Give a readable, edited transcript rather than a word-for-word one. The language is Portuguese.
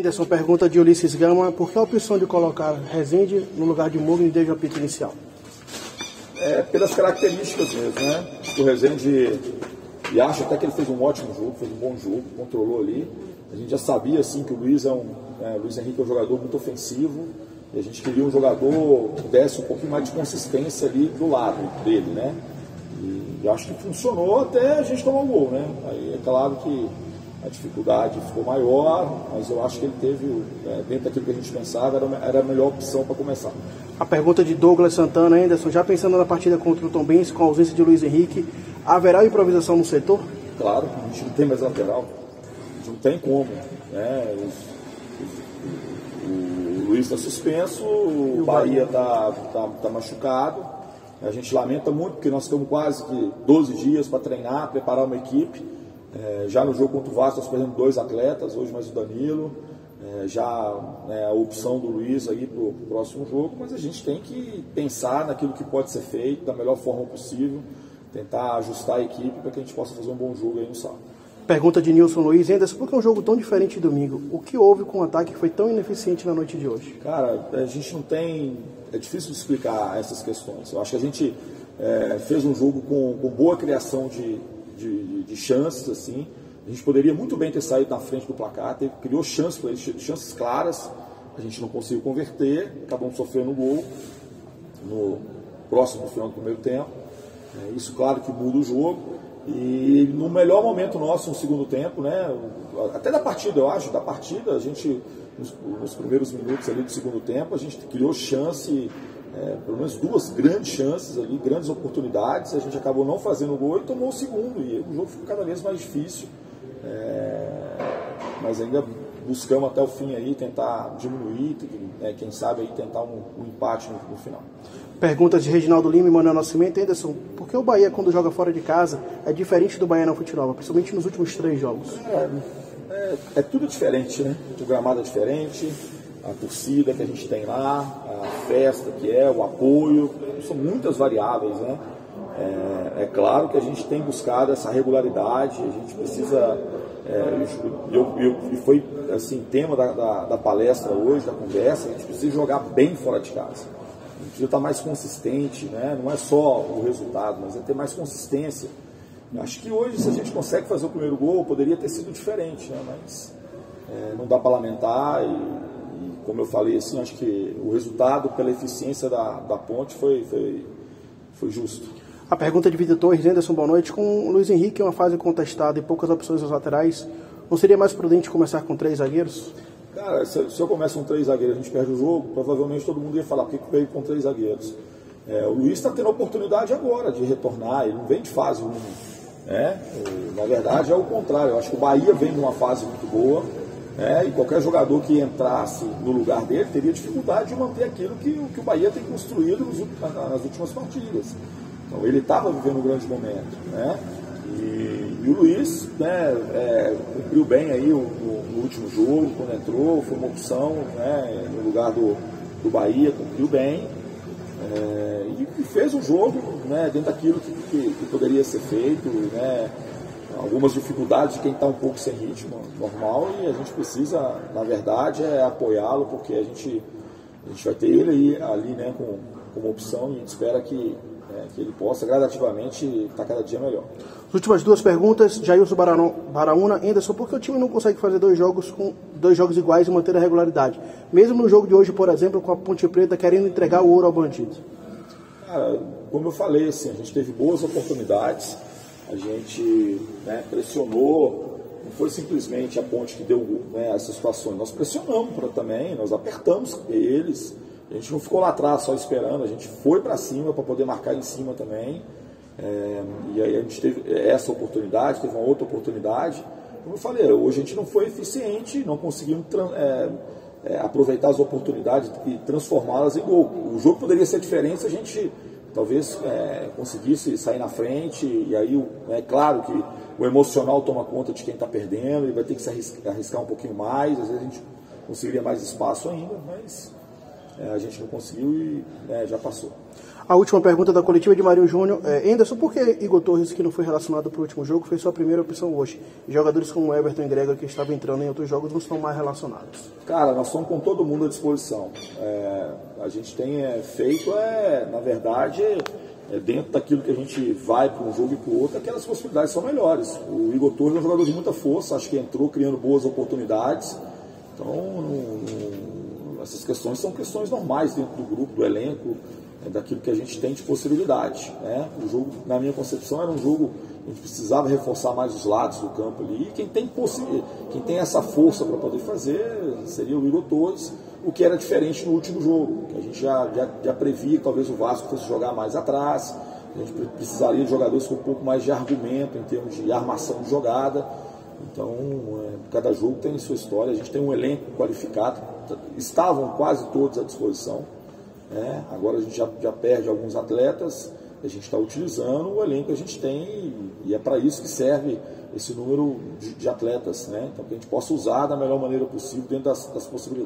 Anderson, pergunta de Ulisses Gama: por que a opção de colocar Rezende no lugar de Mugni desde o apito inicial? Pelas características mesmo, né? O Rezende, e acho até que ele fez um ótimo jogo, fez um bom jogo, controlou ali. A gente já sabia assim que o Luiz Henrique é um jogador muito ofensivo, e a gente queria um jogador que desse um pouquinho mais de consistência ali do lado dele, né? E acho que funcionou até a gente tomar o gol, né? Aí é claro que a dificuldade ficou maior, mas eu acho que ele teve, dentro daquilo que a gente pensava, era a melhor opção para começar. A pergunta de Douglas Santana: Anderson, já pensando na partida contra o Tombense, com a ausência de Luiz Henrique, haverá improvisação no setor? Claro, a gente não tem mais lateral, a gente não tem como, né? O Luiz está suspenso, o Bahia está machucado. A gente lamenta muito porque nós estamos quase que 12 dias para treinar, preparar uma equipe. Já no jogo contra o Vasco nós perdemos 2 atletas, hoje mais o Danilo. A opção do Luiz aí para o próximo jogo, mas a gente tem que pensar naquilo que pode ser feito da melhor forma possível, tentar ajustar a equipe para que a gente possa fazer um bom jogo aí no sábado. Pergunta de Nilson Luiz: Anderson, por que é um jogo tão diferente de domingo? O que houve com o ataque que foi tão ineficiente na noite de hoje? Cara, a gente não tem... É difícil de explicar essas questões. Eu acho que a gente fez um jogo com boa criação de chances, assim. A gente poderia muito bem ter saído na frente do placar, criou chances para eles, chances claras, a gente não conseguiu converter, acabamos sofrendo um gol no próximo final do primeiro tempo. Isso, claro, que muda o jogo. E no melhor momento nosso, no segundo tempo, né, até da partida, eu acho, a gente, nos primeiros minutos ali do segundo tempo, a gente criou chance, pelo menos 2 grandes chances ali, grandes oportunidades, a gente acabou não fazendo o gol e tomou o segundo, e o jogo ficou cada vez mais difícil. Mas ainda buscamos até o fim aí tentar diminuir, quem sabe aí tentar um empate no final. Perguntas de Reginaldo Lima e Manuel Nascimento: Anderson, por que o Bahia, quando joga fora de casa, é diferente do Bahia na Fute Nova, principalmente nos últimos 3 jogos? É tudo diferente, né? O gramado é diferente, a torcida que a gente tem lá, a festa que o apoio, são muitas variáveis, né? É claro que a gente tem buscado essa regularidade, a gente precisa, e foi assim, tema da palestra hoje, da conversa, a gente precisa jogar bem fora de casa. A gente precisa estar mais consistente, né? Não é só o resultado, mas é ter mais consistência. Eu acho que hoje, se a gente consegue fazer o primeiro gol, poderia ter sido diferente, né? Mas não dá para lamentar e, como eu falei, assim, acho que o resultado pela eficiência da Ponte foi justo. A pergunta de Vitor Torres: Anderson, boa noite. Com o Luiz Henrique em uma fase contestada e poucas opções aos laterais, não seria mais prudente começar com 3 zagueiros? Cara, se eu começo com 3 zagueiros e a gente perde o jogo, provavelmente todo mundo ia falar por que veio com 3 zagueiros. O Luiz está tendo a oportunidade agora de retornar, ele não vem de fase ruim. Na verdade é o contrário, eu acho que o Bahia vem de uma fase muito boa, e qualquer jogador que entrasse no lugar dele teria dificuldade de manter aquilo que o Bahia tem construído nas últimas partidas. Então ele estava vivendo um grande momento, né? E o Luiz, cumpriu bem aí no último jogo, quando entrou, foi uma opção, no lugar do Bahia, cumpriu bem, e fez o jogo, dentro daquilo que poderia ser feito, algumas dificuldades de quem está um pouco sem ritmo, normal, e a gente precisa, na verdade, apoiá-lo, porque a gente vai ter ele ali como opção, e a gente espera que ele possa gradativamente estar cada dia melhor. As últimas 2 perguntas, Jailson Baraúna: Anderson, por que o time não consegue fazer 2 jogos iguais e manter a regularidade? Mesmo no jogo de hoje, por exemplo, com a Ponte Preta querendo entregar o ouro ao bandido. Cara, como eu falei, assim, a gente teve boas oportunidades, a gente pressionou, não foi simplesmente a Ponte que deu essas situações, nós pressionamos também, nós apertamos eles. A gente não ficou lá atrás só esperando, a gente foi para cima para poder marcar em cima também. E aí a gente teve essa oportunidade, teve uma outra oportunidade. Como eu falei, hoje a gente não foi eficiente, não conseguimos aproveitar as oportunidades e transformá-las em gol. O jogo poderia ser diferente se a gente talvez conseguisse sair na frente, e aí é claro que o emocional toma conta de quem está perdendo, e vai ter que se arriscar um pouquinho mais, às vezes a gente conseguiria mais espaço ainda, mas a gente não conseguiu e já passou. A última pergunta da coletiva de Marinho Júnior. Anderson, por que Igor Torres, que não foi relacionado para o último jogo, foi sua primeira opção hoje? Jogadores como Everton e Gregor, que estavam entrando em outros jogos, não estão mais relacionados. Cara, nós estamos com todo mundo à disposição. A gente tem feito, na verdade, dentro daquilo que a gente vai para um jogo e para o outro, aquelas possibilidades são melhores. O Igor Torres é um jogador de muita força, acho que entrou criando boas oportunidades. Então, essas questões são questões normais dentro do grupo, do elenco, daquilo que a gente tem de possibilidade. Né? O jogo, na minha concepção, era um jogo que a gente precisava reforçar mais os lados do campo ali. E quem tem essa força para poder fazer seria o Igor Torres, o que era diferente no último jogo, que a gente já previa que talvez o Vasco fosse jogar mais atrás, a gente precisaria de jogadores com um pouco mais de argumento em termos de armação de jogada. Então, cada jogo tem sua história, a gente tem um elenco qualificado, estavam quase todos à disposição. Agora a gente já perde alguns atletas, a gente está utilizando o elenco que a gente tem e é para isso que serve esse número de atletas, né? Então que a gente possa usar da melhor maneira possível dentro das possibilidades.